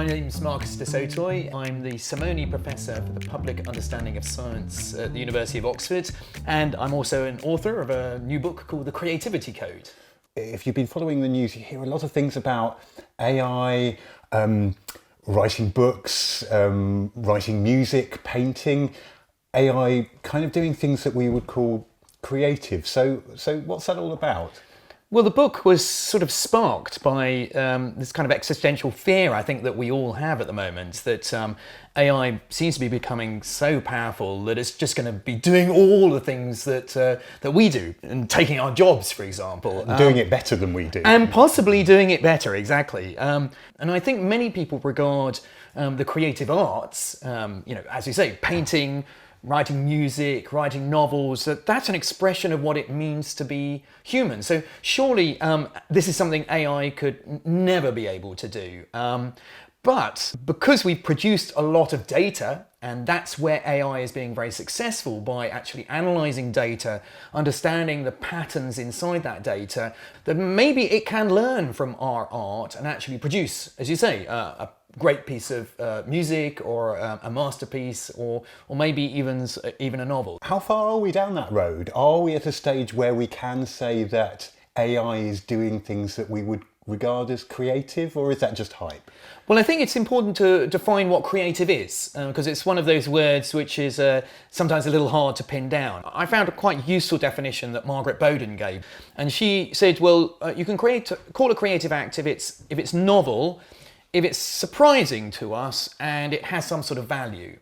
My name's Marcus de Sotoy. I'm the Simone Professor for the Public Understanding of Science at the University of Oxford, and I'm also an author of a new book called The Creativity Code. If you've been following the news, you hear a lot of things about AI, writing books, writing music, painting, AI kind of doing things that we would call creative. So what's that all about? Well, the book was sort of sparked by this kind of existential fear, I think, that we all have at the moment, that AI seems to be becoming so powerful that it's just going to be doing all the things that we do, and taking our jobs, for example. Doing it better than we do. And possibly doing it better, exactly. And I think many people regard the creative arts, as you say, painting, writing music, writing novels, that's an expression of what it means to be human. So surely this is something AI could never be able to do. But because we've produced a lot of data, and that's where AI is being very successful by actually analysing data, understanding the patterns inside that data, that maybe it can learn from our art and actually produce, as you say, a great piece of music or a masterpiece or maybe even a novel. How far are we down that road? Are we at a stage where we can say that AI is doing things that we would regard as creative, or is that just hype? Well, I think it's important to define what creative is, because it's one of those words which is sometimes a little hard to pin down. I found a quite useful definition that Margaret Bowden gave, and she said, well, you can call a creative act if it's novel, if it's surprising to us, and it has some sort of value.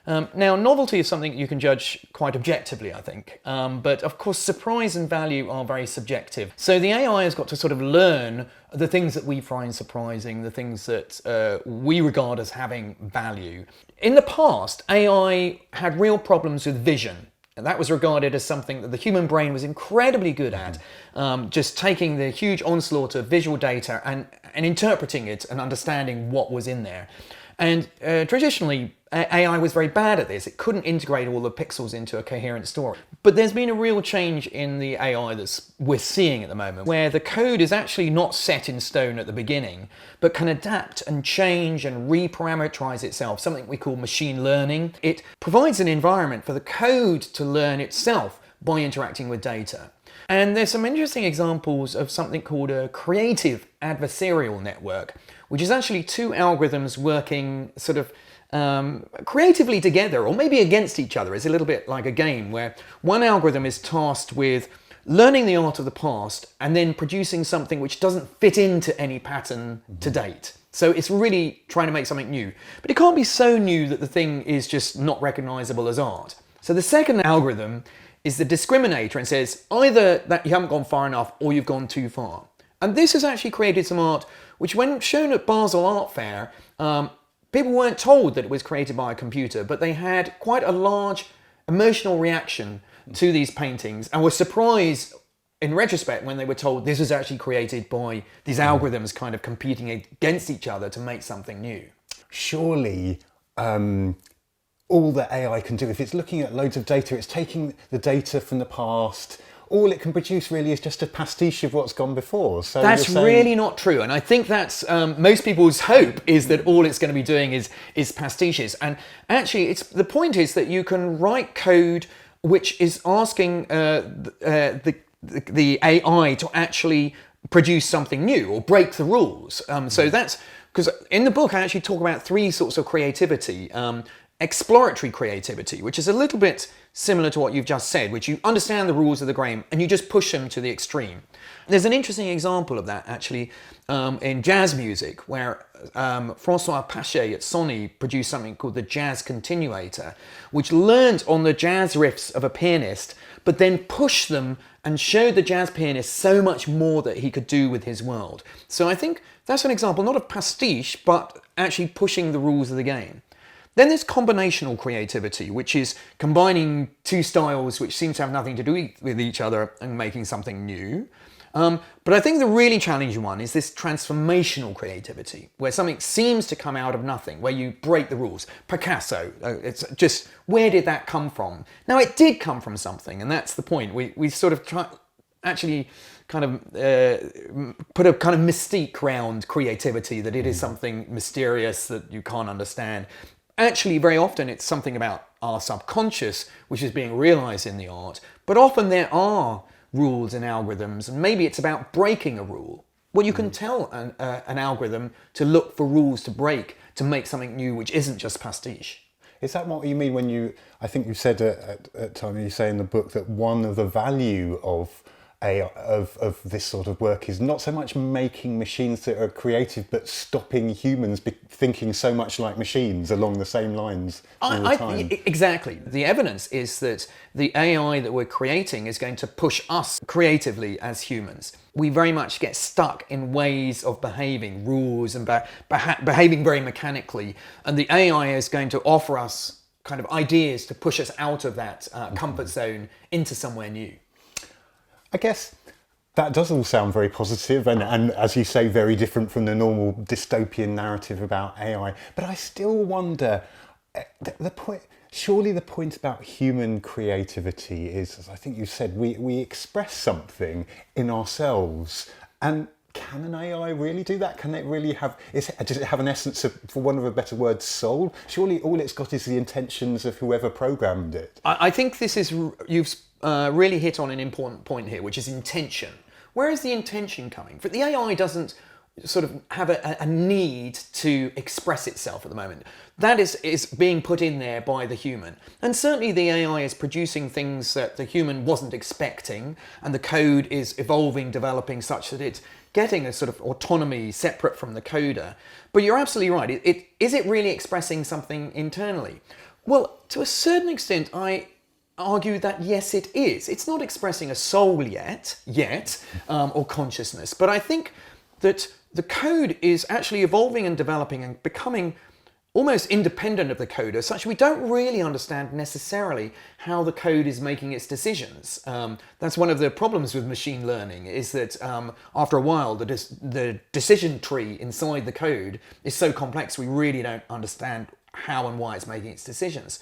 Now, novelty is something you can judge quite objectively, I think, but of course surprise and value are very subjective. So the AI has got to sort of learn the things that we find surprising, the things that we regard as having value. In the past, AI had real problems with vision. And that was regarded as something that the human brain was incredibly good at, just taking the huge onslaught of visual data and interpreting it and understanding what was in there. And traditionally, AI was very bad at this. It couldn't integrate all the pixels into a coherent story. But there's been a real change in the AI that we're seeing at the moment, where the code is actually not set in stone at the beginning, but can adapt and change and reparameterize itself, something we call machine learning. It provides an environment for the code to learn itself by interacting with data. And there's some interesting examples of something called a creative adversarial network, which is actually two algorithms working sort of creatively together, or maybe against each other. It's a little bit like a game where one algorithm is tasked with learning the art of the past and then producing something which doesn't fit into any pattern to date. So it's really trying to make something new. But it can't be so new that the thing is just not recognizable as art. So the second algorithm is the discriminator and says either that you haven't gone far enough or you've gone too far. And this has actually created some art which, when shown at Basel Art Fair, people weren't told that it was created by a computer, but they had quite a large emotional reaction to these paintings and were surprised in retrospect when they were told this was actually created by these algorithms kind of competing against each other to make something new. Surely all that AI can do, if it's looking at loads of data, it's taking the data from the past, all it can produce really is just a pastiche of what's gone before. So that's really not true, and I think that's most people's hope is that all it's going to be doing is pastiches. And actually, the point is that you can write code which is asking the AI to actually produce something new or break the rules. So that's because in the book I actually talk about three sorts of creativity. Exploratory creativity, which is a little bit similar to what you've just said, which you understand the rules of the game and you just push them to the extreme. There's an interesting example of that actually in jazz music, where Francois Pachet at Sony produced something called the Jazz Continuator, which learned on the jazz riffs of a pianist, but then pushed them and showed the jazz pianist so much more that he could do with his world. So I think that's an example not of pastiche, but actually pushing the rules of the game. Then there's combinational creativity, which is combining two styles which seem to have nothing to do with each other and making something new. But I think the really challenging one is this transformational creativity, where something seems to come out of nothing, where you break the rules. Picasso, it's just, where did that come from? Now, it did come from something, and that's the point. We sort of actually kind of put a kind of mystique around creativity, that it is something mysterious that you can't understand. Actually, very often it's something about our subconscious which is being realized in the art, but often there are rules and algorithms, and maybe it's about breaking a rule. Well, you can tell an algorithm to look for rules to break to make something new which isn't just pastiche. Is that what you mean when I think you said at time, you say in the book that one of the value of this sort of work is not so much making machines that are creative, but stopping humans thinking so much like machines along the same lines all the time. Exactly. The evidence is that the AI that we're creating is going to push us creatively as humans. We very much get stuck in ways of behaving, rules, and behaving very mechanically. And the AI is going to offer us kind of ideas to push us out of that comfort zone into somewhere new. I guess that does all sound very positive and, as you say, very different from the normal dystopian narrative about AI. But I still wonder, the point. Surely the point about human creativity is, as I think you said, we express something in ourselves. And can an AI really do that? Can it really does it have an essence of, for want of a better word, soul? Surely all it's got is the intentions of whoever programmed it. I think you've really hit on an important point here, which is intention. Where is the intention coming from? The AI doesn't sort of have a need to express itself at the moment. That is being put in there by the human. And certainly the AI is producing things that the human wasn't expecting, and the code is evolving, developing such that it's getting a sort of autonomy separate from the coder. But you're absolutely right. Is it really expressing something internally? Well, to a certain extent, I argue that yes, it is. It's not expressing a soul yet, or consciousness. But I think that the code is actually evolving and developing and becoming almost independent of the coder, such we don't really understand necessarily how the code is making its decisions. That's one of the problems with machine learning, is that after a while the decision tree inside the code is so complex we really don't understand how and why it's making its decisions.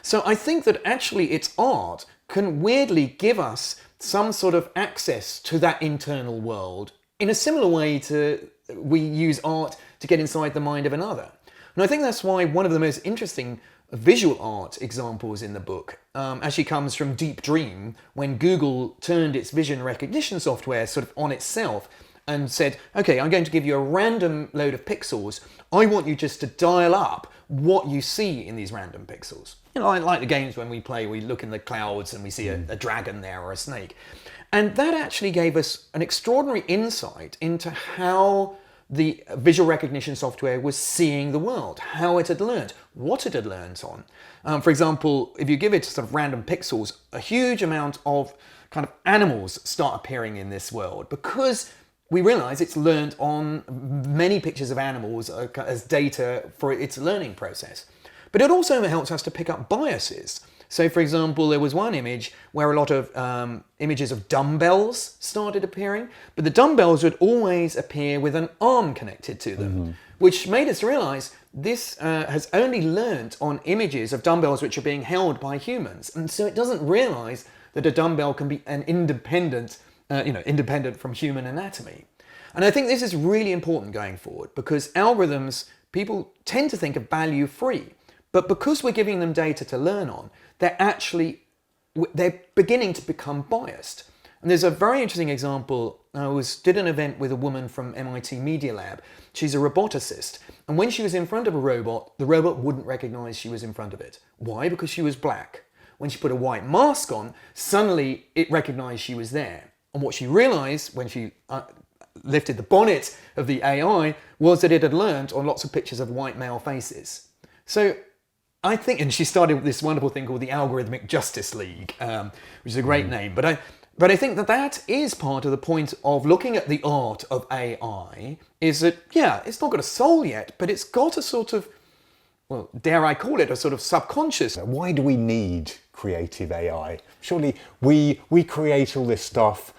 So I think that actually its art can weirdly give us some sort of access to that internal world in a similar way to we use art to get inside the mind of another. And I think that's why one of the most interesting visual art examples in the book actually comes from Deep Dream, when Google turned its vision recognition software sort of on itself and said, okay, I'm going to give you a random load of pixels. I want you just to dial up what you see in these random pixels. You know, like the games when we play, we look in the clouds and we see a dragon there or a snake. And that actually gave us an extraordinary insight into how the visual recognition software was seeing the world, how it had learned, what it had learned on. For example, if you give it sort of random pixels, a huge amount of kind of animals start appearing in this world because we realize it's learned on many pictures of animals as data for its learning process. But it also helps us to pick up biases. So, for example, there was one image where a lot of images of dumbbells started appearing, but the dumbbells would always appear with an arm connected to them, which made us realize this has only learnt on images of dumbbells which are being held by humans. And so it doesn't realize that a dumbbell can be an independent from human anatomy. And I think this is really important going forward, because algorithms, people tend to think of value free, but because we're giving them data to learn on, they're beginning to become biased. And there's a very interesting example. I did an event with a woman from MIT Media Lab. She's a roboticist. And when she was in front of a robot, the robot wouldn't recognize she was in front of it. Why? Because she was black. When she put a white mask on, suddenly it recognized she was there. And what she realized when she lifted the bonnet of the AI was that it had learned on lots of pictures of white male faces. So I think, and she started with this wonderful thing called the Algorithmic Justice League, which is a great name. But I think that is part of the point of looking at the art of AI, is that, yeah, it's not got a soul yet, but it's got a sort of, well, dare I call it, a sort of subconscious. Why do we need creative AI? Surely we create all this stuff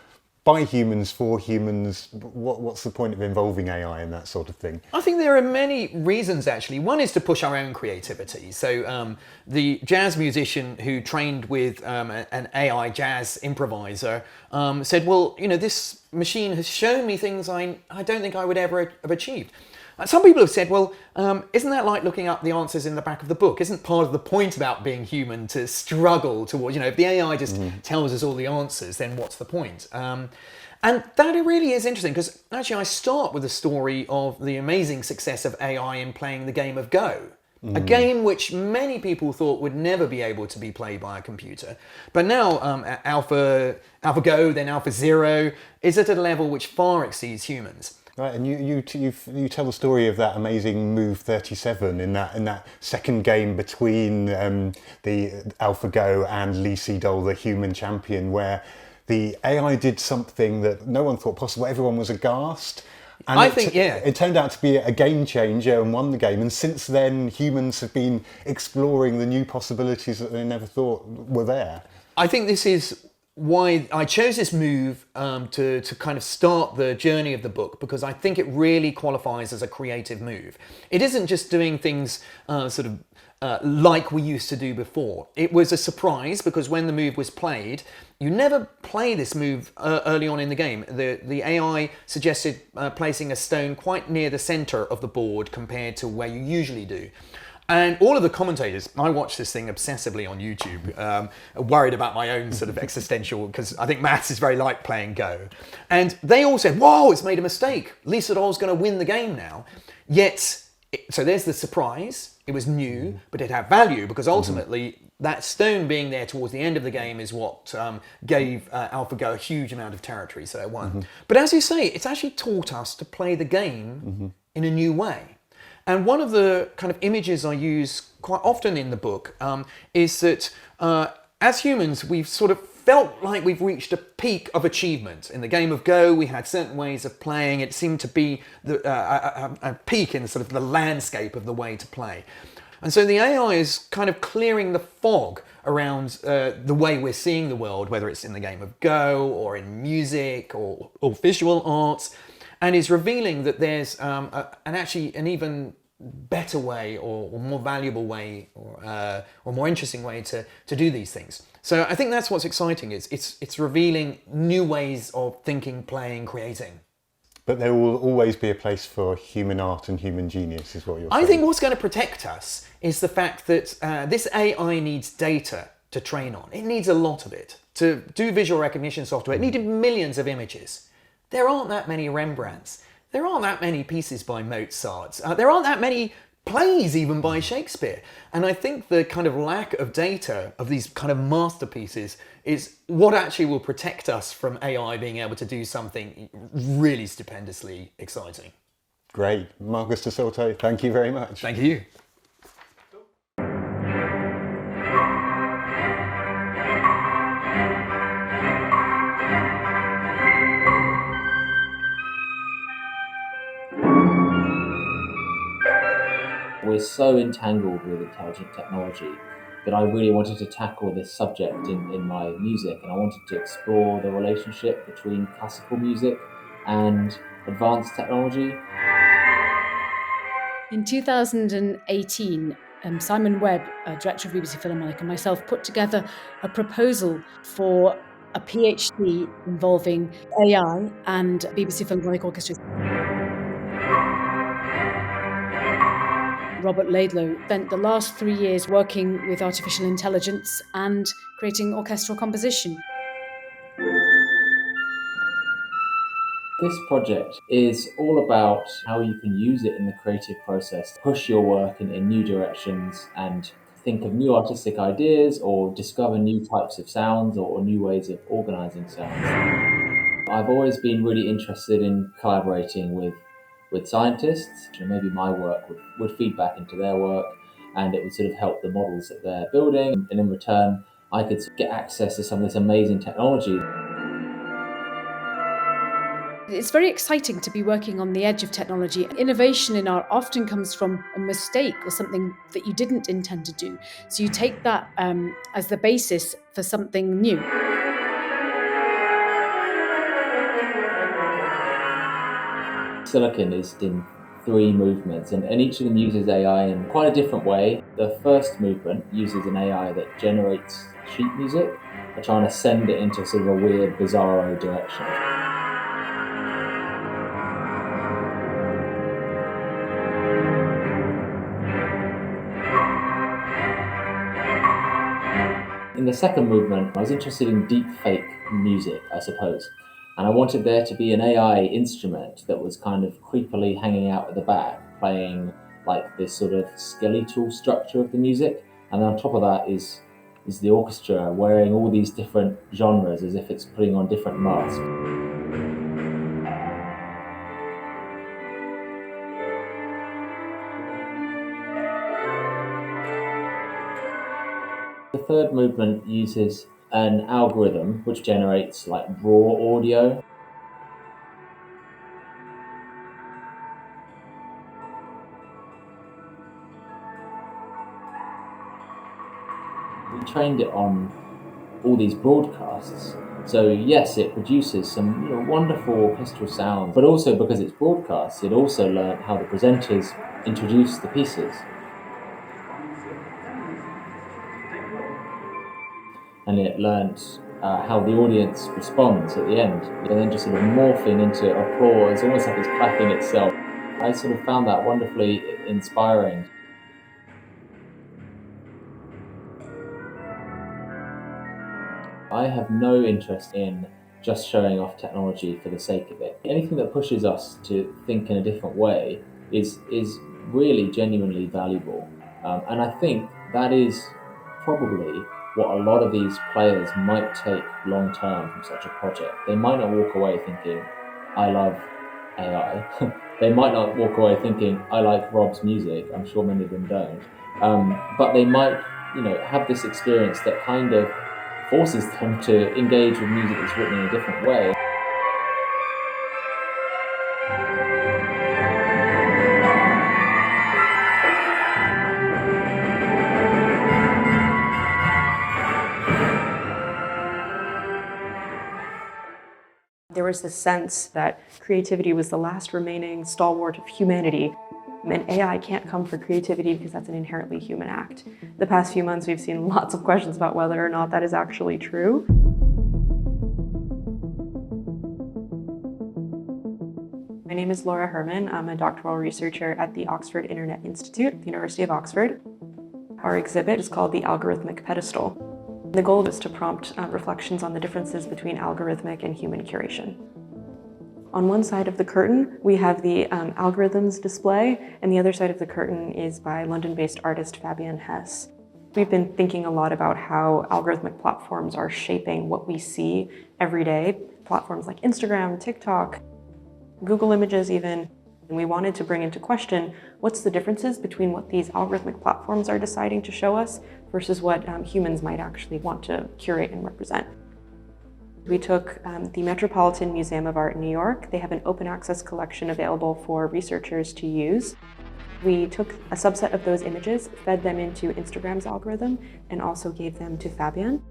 by humans, for humans. What's the point of involving AI in that sort of thing? I think there are many reasons, actually. One is to push our own creativity. So the jazz musician who trained with an AI jazz improviser said, well, this machine has shown me things I don't think I would ever have achieved. Some people have said, well, isn't that like looking up the answers in the back of the book? Isn't part of the point about being human to struggle towards, if the AI just tells us all the answers, then what's the point? And that really is interesting, because actually I start with the story of the amazing success of AI in playing the game of Go. A game which many people thought would never be able to be played by a computer. But now AlphaGo, then AlphaZero, is at a level which far exceeds humans. Right, and you tell the story of that amazing move 37 in that second game between the AlphaGo and Lee Sedol, the human champion, where the AI did something that no one thought possible. Everyone was aghast. And it turned out to be a game changer and won the game. And since then, humans have been exploring the new possibilities that they never thought were there. I think this is why I chose this move to kind of start the journey of the book, because I think it really qualifies as a creative move. It isn't just doing things like we used to do before. It was a surprise, because when the move was played, you never play this move early on in the game. The AI suggested placing a stone quite near the center of the board compared to where you usually do. And all of the commentators, I watch this thing obsessively on YouTube, worried about my own sort of existential, because I think maths is very like playing Go. And they all said, whoa, it's made a mistake. Lee Sedol's going to win the game now. Yet, so there's the surprise. It was new, but it had value, because ultimately that stone being there towards the end of the game is what gave AlphaGo a huge amount of territory, so it won. But as you say, it's actually taught us to play the game in a new way. And one of the kind of images I use quite often in the book is that as humans, we've sort of felt like we've reached a peak of achievement. In the game of Go, we had certain ways of playing. It seemed to be a peak in sort of the landscape of the way to play. And so the AI is kind of clearing the fog around the way we're seeing the world, whether it's in the game of Go or in music or visual arts, and is revealing that there's an even better way or more valuable way or more interesting way to do these things. So I think that's what's exciting. It's revealing new ways of thinking, playing, creating. But there will always be a place for human art and human genius, is what you're saying. I think what's going to protect us is the fact that this AI needs data to train on. It needs a lot of it. To do visual recognition software, it needed millions of images. There aren't that many Rembrandts. There aren't that many pieces by Mozart. There aren't that many plays even by Shakespeare. And I think the kind of lack of data of these kind of masterpieces is what actually will protect us from AI being able to do something really stupendously exciting. Great. Marcus de Soto, thank you very much. Thank you. We're so entangled with intelligent technology that I really wanted to tackle this subject in my music, and I wanted to explore the relationship between classical music and advanced technology. In 2018, Simon Webb, director of BBC Philharmonic, and myself put together a proposal for a PhD involving AI and BBC Philharmonic Orchestra. Robert Laidlow spent the last 3 years working with artificial intelligence and creating orchestral composition. This project is all about how you can use it in the creative process, push your work in new directions and think of new artistic ideas or discover new types of sounds or new ways of organising sounds. I've always been really interested in collaborating with scientists, and maybe my work would feed back into their work and it would sort of help the models that they're building, and in return I could get access to some of this amazing technology. It's very exciting to be working on the edge of technology. Innovation in art often comes from a mistake or something that you didn't intend to do. So you take that as the basis for something new. Silicon is in 3 movements, and each of them uses AI in quite a different way. The first movement uses an AI that generates sheet music, by trying to send it into sort of a weird, bizarro direction. In the second movement, I was interested in deep fake music, I suppose. And I wanted there to be an AI instrument that was kind of creepily hanging out at the back, playing like this sort of skeletal structure of the music. And then on top of that is the orchestra wearing all these different genres as if it's putting on different masks. The third movement uses an algorithm which generates like raw audio. We trained it on all these broadcasts. So yes, it produces some wonderful orchestral sounds, but also because it's broadcast, it also learned how the presenters introduce the pieces. And it learned how the audience responds at the end, and then just sort of morphing into applause, almost like it's clapping itself. I sort of found that wonderfully inspiring. I have no interest in just showing off technology for the sake of it. Anything that pushes us to think in a different way is really genuinely valuable. And I think that is probably what a lot of these players might take long term from such a project. They might not walk away thinking, I love AI. They might not walk away thinking, I like Rob's music. I'm sure many of them don't. But they might, have this experience that kind of forces them to engage with music that's written in a different way. There was this sense that creativity was the last remaining stalwart of humanity, and AI can't come for creativity because that's an inherently human act. The past few months, we've seen lots of questions about whether or not that is actually true. My name is Laura Herman. I'm a doctoral researcher at the Oxford Internet Institute at the University of Oxford. Our exhibit is called the Algorithmic Pedestal. The goal is to prompt reflections on the differences between algorithmic and human curation. On one side of the curtain, we have the algorithms display, and the other side of the curtain is by London-based artist Fabian Hess. We've been thinking a lot about how algorithmic platforms are shaping what we see every day. Platforms like Instagram, TikTok, Google Images even. And we wanted to bring into question what's the differences between what these algorithmic platforms are deciding to show us versus what humans might actually want to curate and represent. We took the Metropolitan Museum of Art in New York. They have an open access collection available for researchers to use. We took a subset of those images, fed them into Instagram's algorithm, and also gave them to Fabian.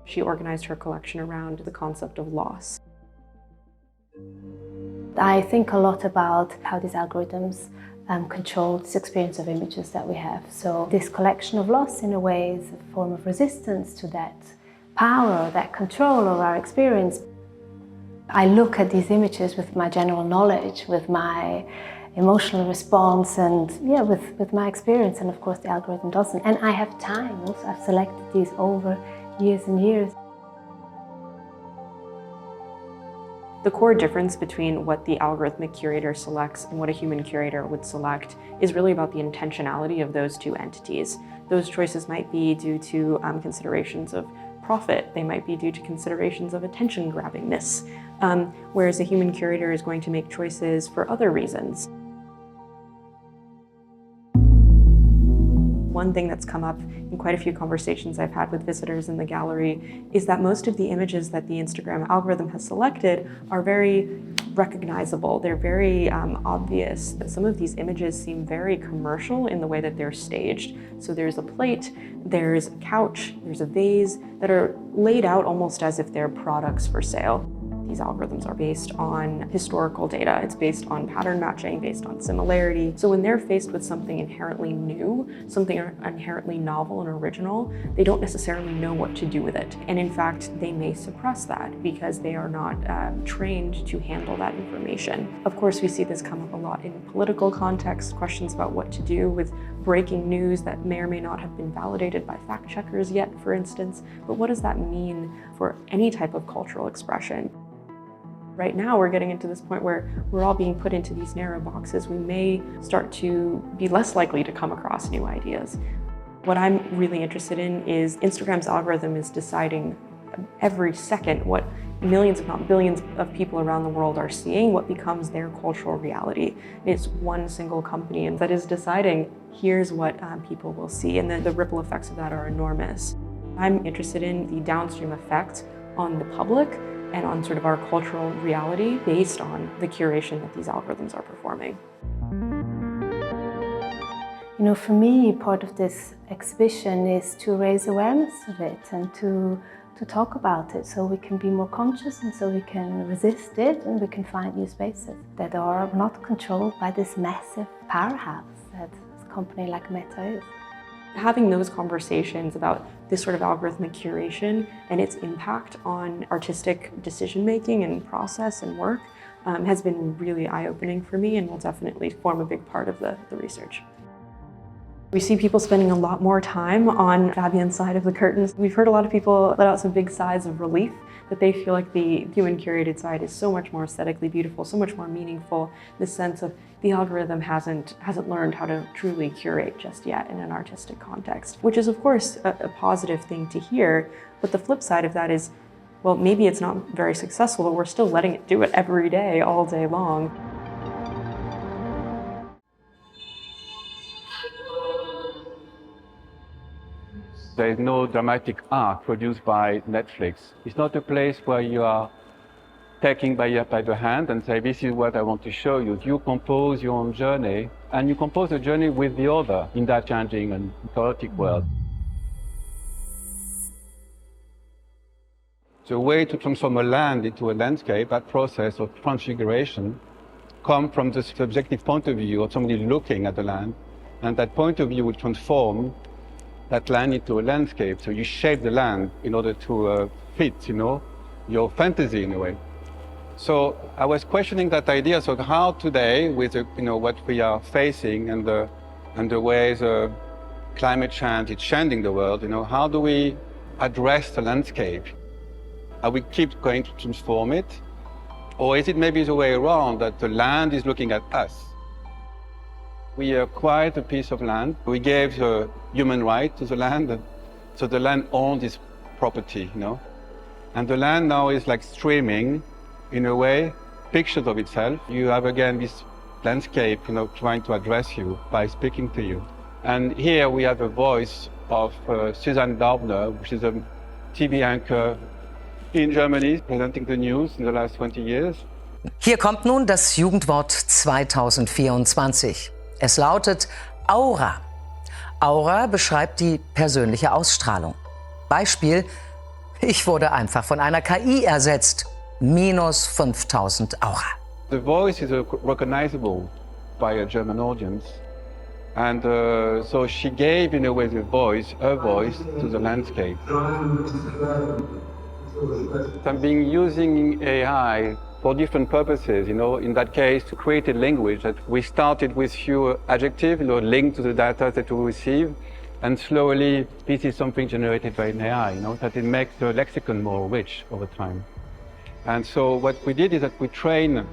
She organized her collection around the concept of loss. I think a lot about how these algorithms control this experience of images that we have. So this collection of loss, in a way, is a form of resistance to that power, that control of our experience. I look at these images with my general knowledge, with my emotional response, and with my experience, and of course the algorithm doesn't. And I have time also. I've selected these over years and years. The core difference between what the algorithmic curator selects and what a human curator would select is really about the intentionality of those two entities. Those choices might be due to considerations of profit. They might be due to considerations of attention-grabbingness, whereas a human curator is going to make choices for other reasons. One thing that's come up in quite a few conversations I've had with visitors in the gallery is that most of the images that the Instagram algorithm has selected are very recognizable. They're very obvious. Some of these images seem very commercial in the way that they're staged. So there's a plate, there's a couch, there's a vase that are laid out almost as if they're products for sale. These algorithms are based on historical data. It's based on pattern matching, based on similarity. So when they're faced with something inherently new, something inherently novel and original, they don't necessarily know what to do with it. And in fact, they may suppress that because they are not trained to handle that information. Of course, we see this come up a lot in political context, questions about what to do with breaking news that may or may not have been validated by fact checkers yet, for instance. But what does that mean for any type of cultural expression? Right now, we're getting into this point where we're all being put into these narrow boxes. We may start to be less likely to come across new ideas. What I'm really interested in is Instagram's algorithm is deciding every second what millions, if not billions, of people around the world are seeing, what becomes their cultural reality. It's one single company that is deciding, here's what people will see, and then the ripple effects of that are enormous. I'm interested in the downstream effect on the public and on sort of our cultural reality based on the curation that these algorithms are performing. You know, for me, part of this exhibition is to raise awareness of it and to talk about it so we can be more conscious and so we can resist it and we can find new spaces that are not controlled by this massive powerhouse that a company like Meta is. Having those conversations about this sort of algorithmic curation and its impact on artistic decision-making and process and work has been really eye-opening for me and will definitely form a big part of the research. We see people spending a lot more time on Fabian's side of the curtains. We've heard a lot of people let out some big sighs of relief that they feel like the human curated side is so much more aesthetically beautiful, so much more meaningful. This sense of the algorithm hasn't learned how to truly curate just yet in an artistic context, which is of course a positive thing to hear. But the flip side of that is, well, maybe it's not very successful, but we're still letting it do it every day, all day long. There is no dramatic art produced by Netflix. It's not a place where you are taking by the hand and say, this is what I want to show you. You compose your own journey, and you compose a journey with the other in that changing and chaotic world. The way to transform a land into a landscape, that process of transfiguration, comes from the subjective point of view of somebody looking at the land, and that point of view will transform that land into a landscape. So you shape the land in order to fit, your fantasy in a way. So I was questioning that idea. So how today, with what we are facing and the ways climate change is changing the world, how do we address the landscape? Are we keep going to transform it, or is it maybe the way around that the land is looking at us? We acquired a piece of land. We gave the human right to the land, so the land owns its property, And the land now is like streaming, in a way, pictures of itself. You have again this landscape, trying to address you by speaking to you. And here we have a voice of Susanne Daubner, which is a TV anchor in Germany, presenting the news in the last 20 years. Hier kommt nun das Jugendwort 2024. Es lautet Aura. Aura beschreibt die persönliche Ausstrahlung. Beispiel, ich wurde einfach von einer KI ersetzt. Minus 5000 Aura. The voice is recognizable by a German audience. And so she gave, in a way, her voice to the landscape. I've been using AI for different purposes, in that case, to create a language that we started with few adjectives, linked to the data that we receive, and slowly this is something generated by an AI, that it makes the lexicon more rich over time. And so what we did is that we trained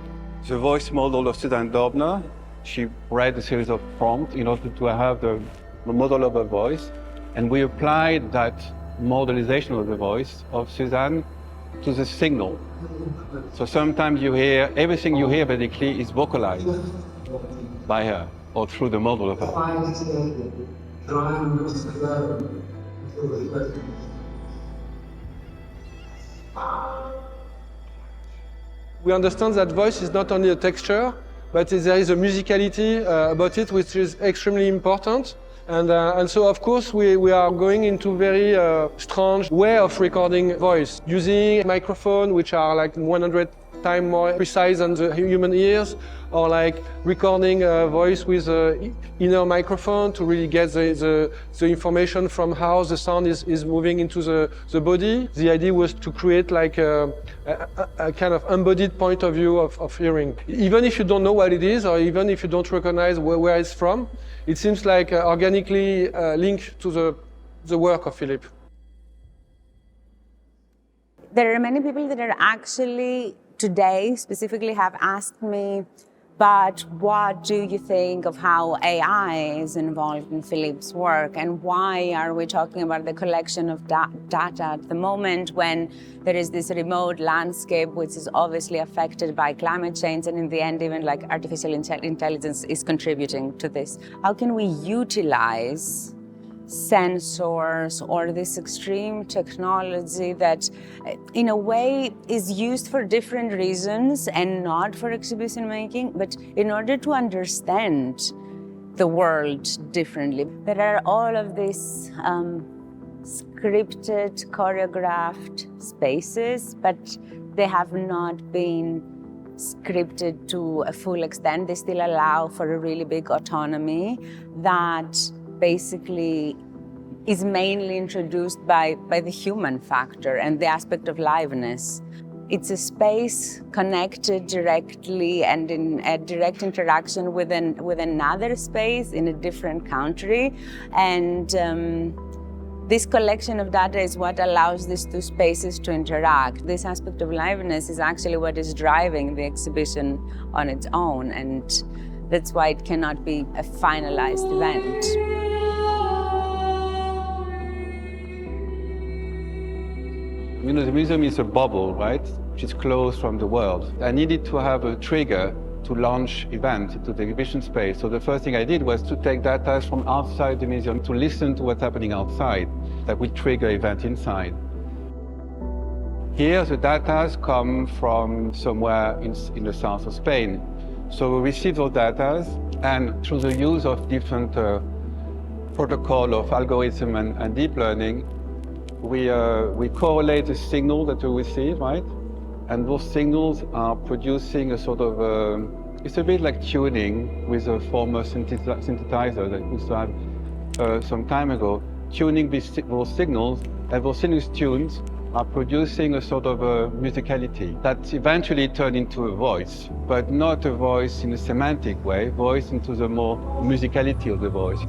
the voice model of Susanne Daubner. She read a series of prompts in order to have the model of her voice, and we applied that modelization of the voice of Susanne to the signal. So sometimes you hear, everything you hear basically is vocalized by her or through the model of her. We understand that voice is not only a texture, but there is a musicality about it which is extremely important. And so, of course, we are going into very strange way of recording voice, using microphone which are like 100 times more precise than the human ears, or like recording a voice with an inner microphone to really get the information from how the sound is moving into the body. The idea was to create like a kind of embodied point of view of hearing. Even if you don't know what it is, or even if you don't recognize where it's from, it seems like organically linked to the work of Philip. There are many people that are actually today specifically have asked me, but what do you think of how AI is involved in Philip's work, and why are we talking about the collection of data at the moment when there is this remote landscape which is obviously affected by climate change, and in the end even like artificial intelligence is contributing to this? How can we utilize sensors or this extreme technology that in a way is used for different reasons and not for exhibition making, but in order to understand the world differently? There are all of these scripted, choreographed spaces, but they have not been scripted to a full extent. They still allow for a really big autonomy that basically is mainly introduced by the human factor and the aspect of liveness. It's a space connected directly and in a direct interaction with another space in a different country. And this collection of data is what allows these two spaces to interact. This aspect of liveness is actually what is driving the exhibition on its own, and that's why it cannot be a finalized event. You know, the museum is a bubble, right? Which is closed from the world. I needed to have a trigger to launch events into the exhibition space. So the first thing I did was to take data from outside the museum to listen to what's happening outside that will trigger event inside. Here, the data come from somewhere in the south of Spain. So we receive those data, and through the use of different protocol of algorithm and deep learning, we correlate the signal that we receive, right? And those signals are producing a sort of, it's a bit like tuning with a former synthesizer that we used to have some time ago, tuning those signals, and those signals tunes are producing a sort of a musicality that eventually turned into a voice, but not a voice in a semantic way, voice into the more musicality of the voice.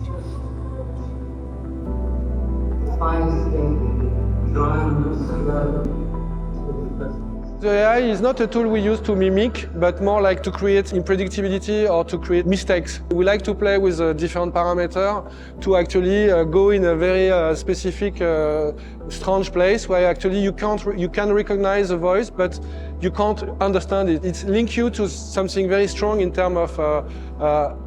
The AI is not a tool we use to mimic, but more like to create unpredictability or to create mistakes. We like to play with different parameters to actually go in a very specific, strange place where actually you can recognize the voice, but you can't understand it. It links you to something very strong in terms of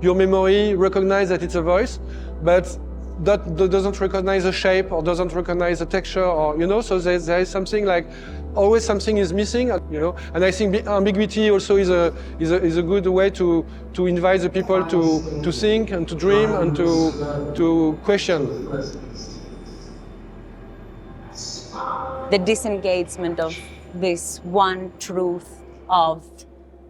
your memory, recognize that it's a voice, but that doesn't recognize the shape or doesn't recognize the texture, or so there is something like always something is missing, and I think ambiguity also is a good way to invite the people to think and to dream and to question. The disengagement of this one truth of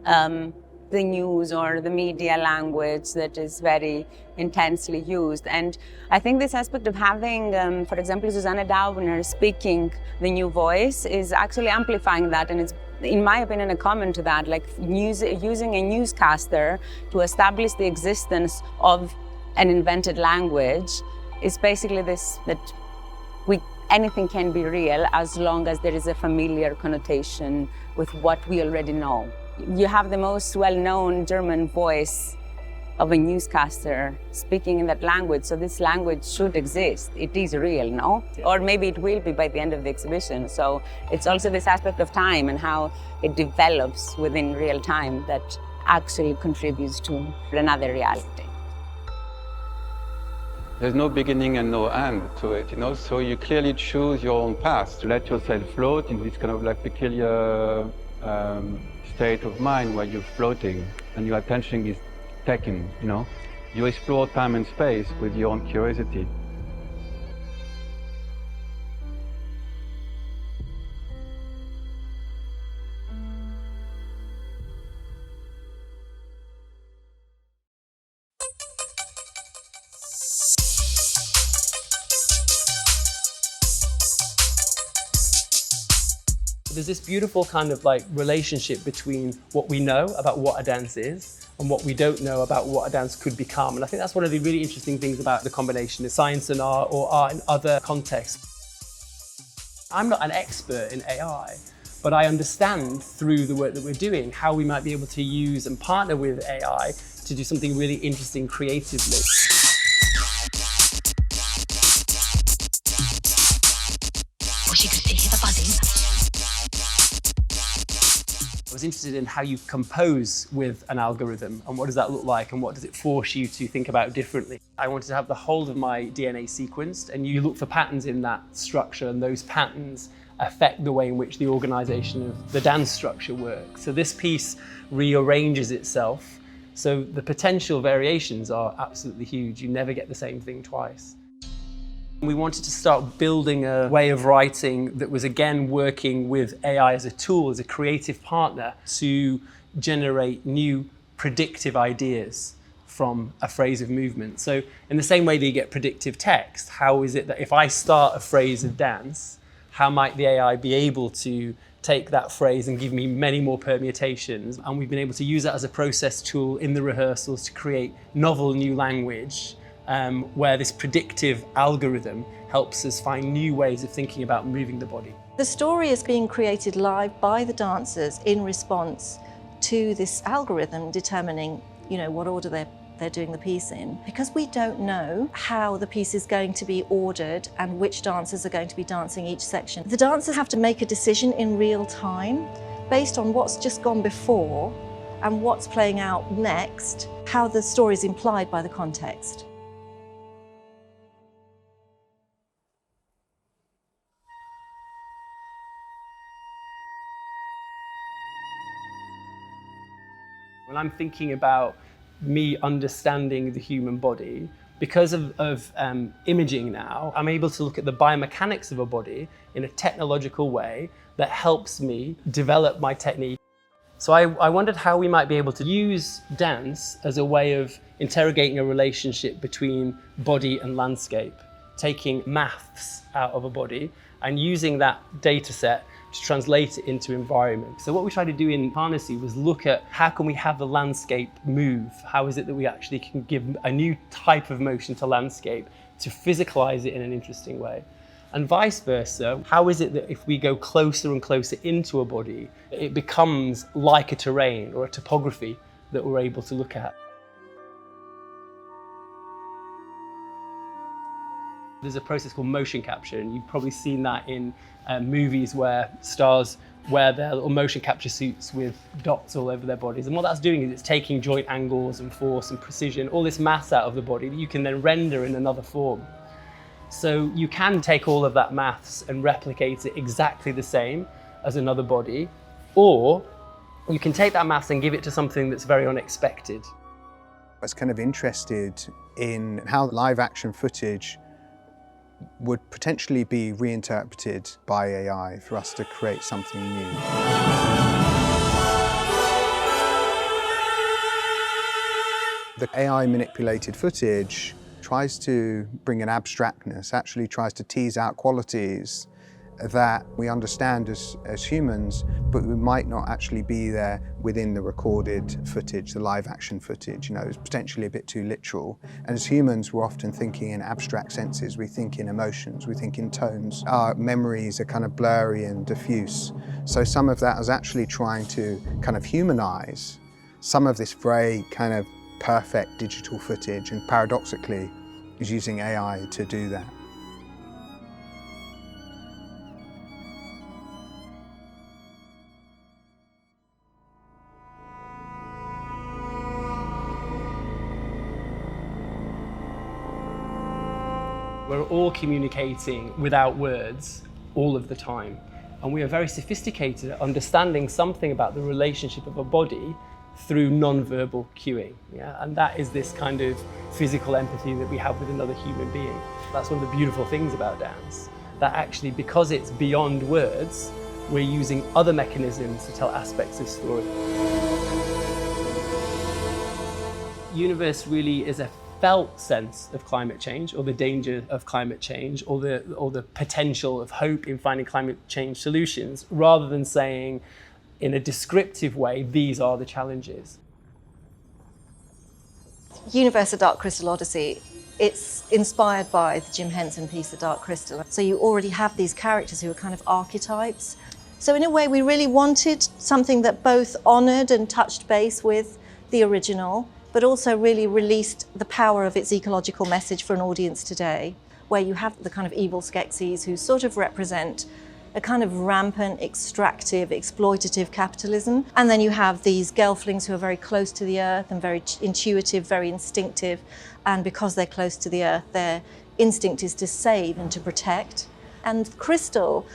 the news or the media language that is very intensely used. And I think this aspect of having, for example, Susanne Daubner speaking the new voice is actually amplifying that, and it's, in my opinion, a comment to that, like using a newscaster to establish the existence of an invented language is basically this, that anything can be real as long as there is a familiar connotation with what we already know. You have the most well-known German voice of a newscaster speaking in that language, so this language should exist. It is real, no? Or maybe it will be by the end of the exhibition. So it's also this aspect of time and how it develops within real time that actually contributes to another reality. There's no beginning and no end to it, so you clearly choose your own path to let yourself float in this kind of like peculiar state of mind where you're floating and your attention is taken, You explore time and space with your own curiosity. There's this beautiful kind of like relationship between what we know about what a dance is and what we don't know about what a dance could become. And I think that's one of the really interesting things about the combination of science and art, or art in other contexts. I'm not an expert in AI, but I understand through the work that we're doing how we might be able to use and partner with AI to do something really interesting creatively. I was interested in how you compose with an algorithm and what does that look like and what does it force you to think about differently. I wanted to have the whole of my DNA sequenced, and you look for patterns in that structure, and those patterns affect the way in which the organization of the dance structure works. So this piece rearranges itself, so the potential variations are absolutely huge. You never get the same thing twice. We wanted to start building a way of writing that was again working with AI as a tool, as a creative partner, to generate new predictive ideas from a phrase of movement. So in the same way that you get predictive text, how is it that if I start a phrase of dance, how might the AI be able to take that phrase and give me many more permutations? And we've been able to use that as a process tool in the rehearsals to create novel new language, where this predictive algorithm helps us find new ways of thinking about moving the body. The story is being created live by the dancers in response to this algorithm determining, what order they're doing the piece in. Because we don't know how the piece is going to be ordered and which dancers are going to be dancing each section, the dancers have to make a decision in real time based on what's just gone before and what's playing out next, how the story is implied by the context. When I'm thinking about me understanding the human body, because of imaging now, I'm able to look at the biomechanics of a body in a technological way that helps me develop my technique. So I wondered how we might be able to use dance as a way of interrogating a relationship between body and landscape, taking maths out of a body and using that data set to translate it into environment. So what we tried to do in Harnessy was look at how can we have the landscape move? How is it that we actually can give a new type of motion to landscape to physicalize it in an interesting way? And vice versa, how is it that if we go closer and closer into a body, it becomes like a terrain or a topography that we're able to look at? There's a process called motion capture, and you've probably seen that in movies where stars wear their little motion capture suits with dots all over their bodies. And what that's doing is it's taking joint angles and force and precision, all this mass out of the body that you can then render in another form. So you can take all of that maths and replicate it exactly the same as another body, or you can take that maths and give it to something that's very unexpected. I was kind of interested in how live action footage would potentially be reinterpreted by AI for us to create something new. The AI manipulated footage tries to bring an abstractness, actually tries to tease out qualities that we understand as humans, but we might not actually be there within the recorded footage, the live action footage. It's potentially a bit too literal. And as humans, we're often thinking in abstract senses. We think in emotions, we think in tones. Our memories are kind of blurry and diffuse. So some of that is actually trying to kind of humanize some of this very kind of perfect digital footage, and paradoxically is using AI to do that. We're all communicating without words all of the time. And we are very sophisticated at understanding something about the relationship of a body through non-verbal cueing. Yeah? And that is this kind of physical empathy that we have with another human being. That's one of the beautiful things about dance, that actually, because it's beyond words, we're using other mechanisms to tell aspects of story. Universe really is a felt sense of climate change, or the danger of climate change, or the potential of hope in finding climate change solutions, rather than saying in a descriptive way, these are the challenges. Universe, A Dark Crystal Odyssey, it's inspired by the Jim Henson piece, The Dark Crystal. So you already have these characters who are kind of archetypes. So in a way, we really wanted something that both honoured and touched base with the original, but also really released the power of its ecological message for an audience today, where you have the kind of evil Skeksis who sort of represent a kind of rampant, extractive, exploitative capitalism. And then you have these gelflings who are very close to the earth and very intuitive, very instinctive. And because they're close to the earth, their instinct is to save and to protect. And crystal,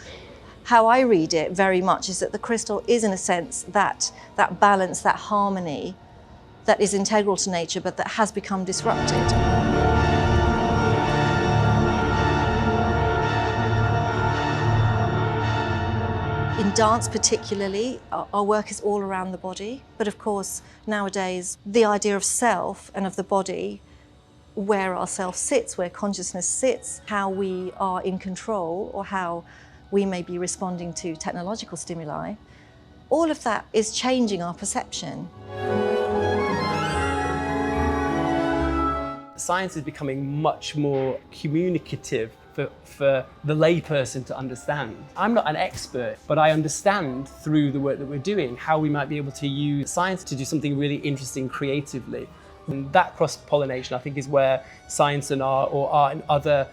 how I read it very much, is that the crystal is, in a sense, that balance, that harmony that is integral to nature, but that has become disrupted. In dance particularly, our work is all around the body. But of course, nowadays, the idea of self and of the body, where our self sits, where consciousness sits, how we are in control, or how we may be responding to technological stimuli, all of that is changing our perception. Science is becoming much more communicative for the layperson to understand. I'm not an expert, but I understand through the work that we're doing how we might be able to use science to do something really interesting creatively. And that cross-pollination, I think, is where science and art, or art in other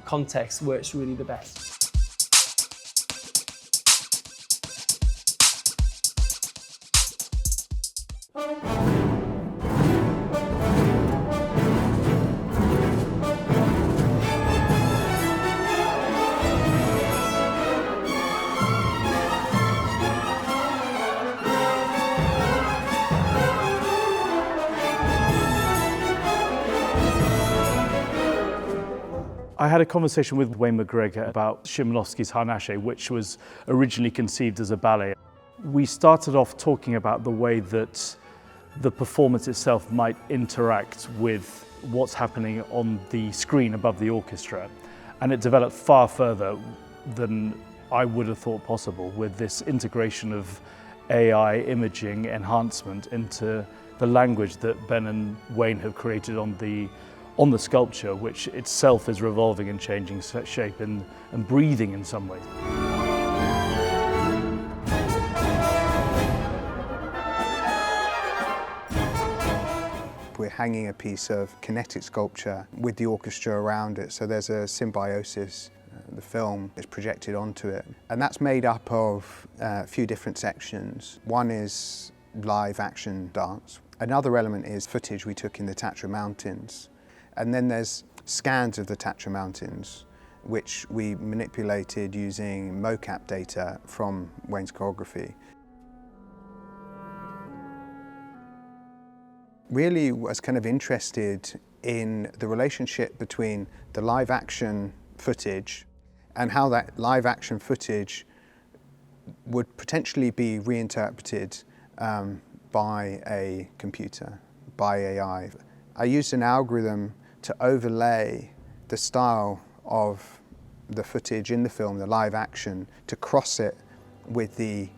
contexts, works really the best. I had a conversation with Wayne McGregor about Szymanowski's Harnasze, which was originally conceived as a ballet. We started off talking about the way that the performance itself might interact with what's happening on the screen above the orchestra. And it developed far further than I would have thought possible, with this integration of AI imaging enhancement into the language that Ben and Wayne have created on the sculpture, which itself is revolving and changing shape and breathing in some ways. We're hanging a piece of kinetic sculpture with the orchestra around it, so there's a symbiosis. The film is projected onto it, and that's made up of a few different sections. One is live action dance. Another element is footage we took in the Tatra Mountains. And then there's scans of the Tatra Mountains, which we manipulated using mocap data from Wayne's choreography. Really was kind of interested in the relationship between the live action footage and how that live action footage would potentially be reinterpreted by a computer, by AI. I used an algorithm to overlay the style of the footage in the film, the live action, to cross it with the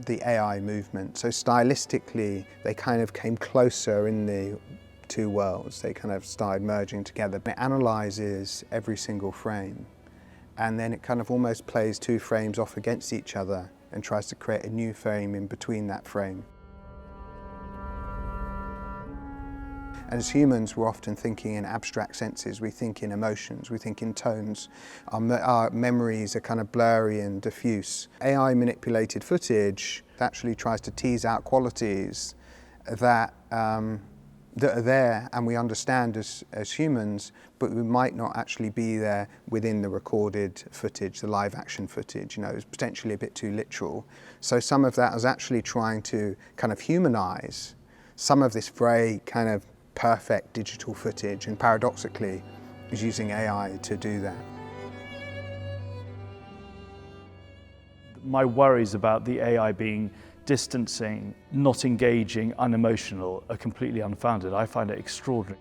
AI movement. So stylistically, they kind of came closer in the two worlds. They kind of started merging together. It analyzes every single frame, and then it kind of almost plays two frames off against each other and tries to create a new frame in between that frame. As humans, we're often thinking in abstract senses. We think in emotions, we think in tones. Our memories are kind of blurry and diffuse. AI manipulated footage actually tries to tease out qualities that that are there and we understand as humans, but we might not actually be there within the recorded footage, the live action footage. You know, it's potentially a bit too literal. So some of that is actually trying to kind of humanize some of this very kind of perfect digital footage, and paradoxically is using AI to do that. My worries about the AI being distancing, not engaging, unemotional are completely unfounded. I find it extraordinary.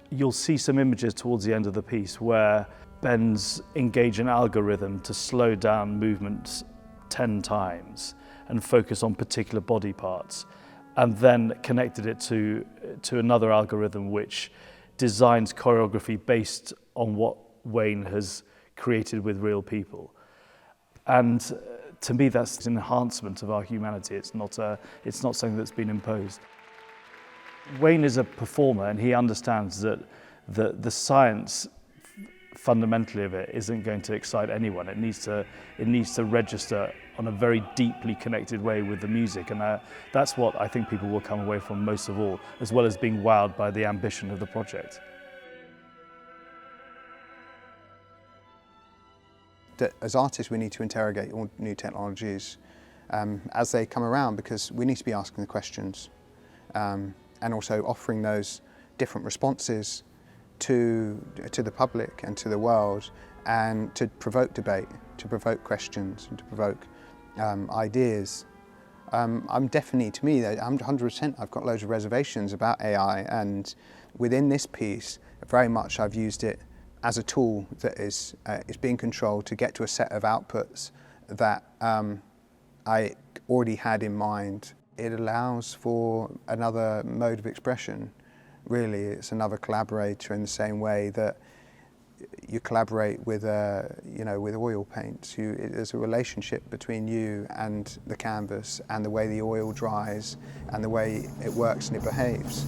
You'll see some images towards the end of the piece where Ben's engage an algorithm to slow down movements 10 times and focus on particular body parts, and then connected it to another algorithm which designs choreography based on what Wayne has created with real people. And to me, that's an enhancement of our humanity. It's not something that's been imposed. Wayne is a performer, and he understands that the science fundamentally of it isn't going to excite anyone. It needs to register on a very deeply connected way with the music, and that's what I think people will come away from most of all, as well as being wowed by the ambition of the project. That as artists we need to interrogate all new technologies as they come around, because we need to be asking the questions and also offering those different responses to the public and to the world, and to provoke debate, to provoke questions, and to provoke ideas. I'm definitely, to me, I'm 100%, I've got loads of reservations about AI, and within this piece, very much I've used it as a tool that is being controlled to get to a set of outputs that I already had in mind. It allows for another mode of expression. Really, it's another collaborator in the same way that you collaborate with, with oil paints. There's a relationship between you and the canvas, and the way the oil dries, and the way it works and it behaves.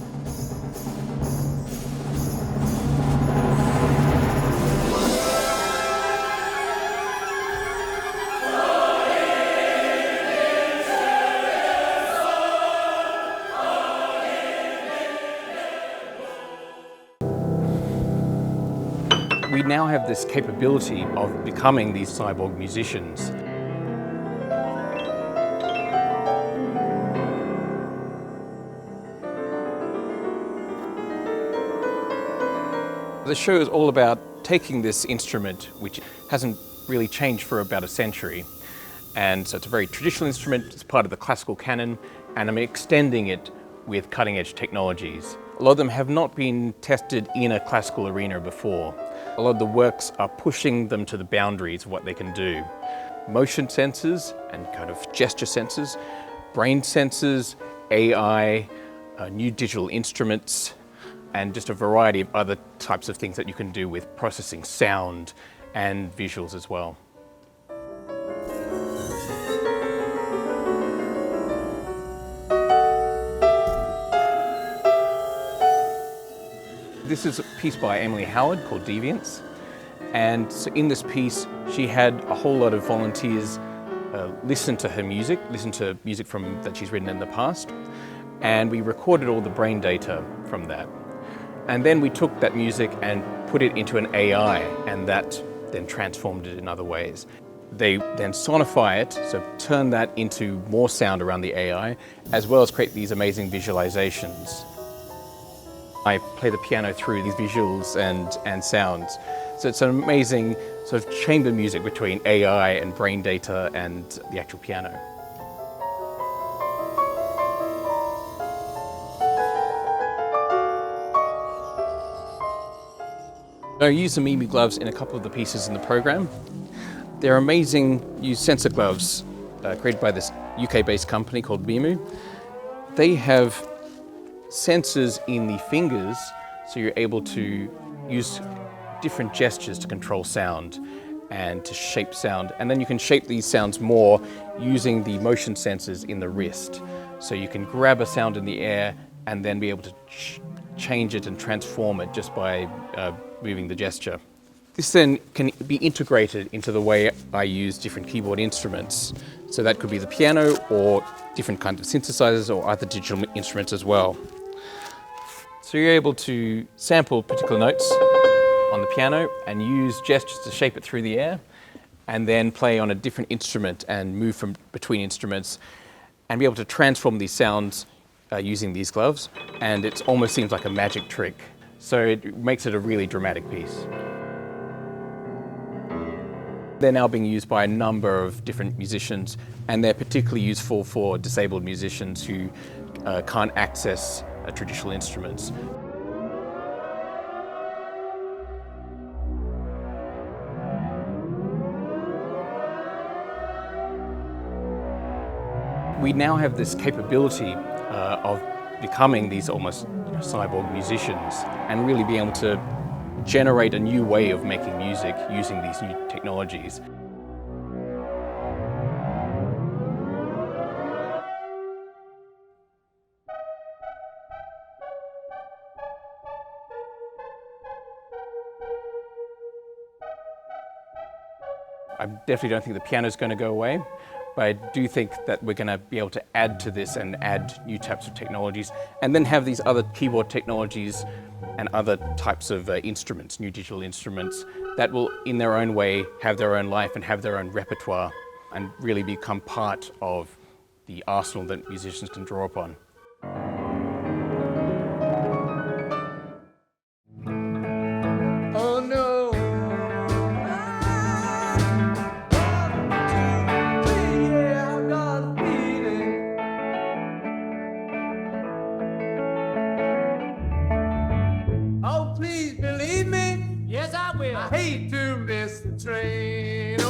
We now have this capability of becoming these cyborg musicians. The show is all about taking this instrument, which hasn't really changed for about a century, and so it's a very traditional instrument, it's part of the classical canon, and I'm extending it with cutting-edge technologies. A lot of them have not been tested in a classical arena before. A lot of the works are pushing them to the boundaries of what they can do. Motion sensors and kind of gesture sensors, brain sensors, AI, new digital instruments, and just a variety of other types of things that you can do with processing sound and visuals as well. This is a piece by Emily Howard called Deviance, and so in this piece she had a whole lot of volunteers listen to her music, listen to music that she's written in the past, and we recorded all the brain data from that. And then we took that music and put it into an AI, and that then transformed it in other ways. They then sonify it, so turn that into more sound around the AI, as well as create these amazing visualizations. I play the piano through these visuals and sounds. So it's an amazing sort of chamber music between AI and brain data and the actual piano. I use the Mimi gloves in a couple of the pieces in the program. They're amazing new sensor gloves created by this UK-based company called Mimu. They have sensors in the fingers, so you're able to use different gestures to control sound and to shape sound. And then you can shape these sounds more using the motion sensors in the wrist. So you can grab a sound in the air and then be able to change it and transform it just by moving the gesture. This then can be integrated into the way I use different keyboard instruments. So that could be the piano or different kinds of synthesizers or other digital instruments as well. So you're able to sample particular notes on the piano and use gestures to shape it through the air, and then play on a different instrument and move from between instruments and be able to transform these sounds using these gloves, and it almost seems like a magic trick. So it makes it a really dramatic piece. They're now being used by a number of different musicians, and they're particularly useful for disabled musicians who can't access traditional instruments. We now have this capability of becoming these almost cyborg musicians and really being able to generate a new way of making music using these new technologies. I definitely don't think the piano is going to go away, but I do think that we're going to be able to add to this and add new types of technologies, and then have these other keyboard technologies and other types of instruments, new digital instruments, that will in their own way have their own life and have their own repertoire and really become part of the arsenal that musicians can draw upon. Oh no. Oh, please believe me. Yes, I will. I hate to miss the train.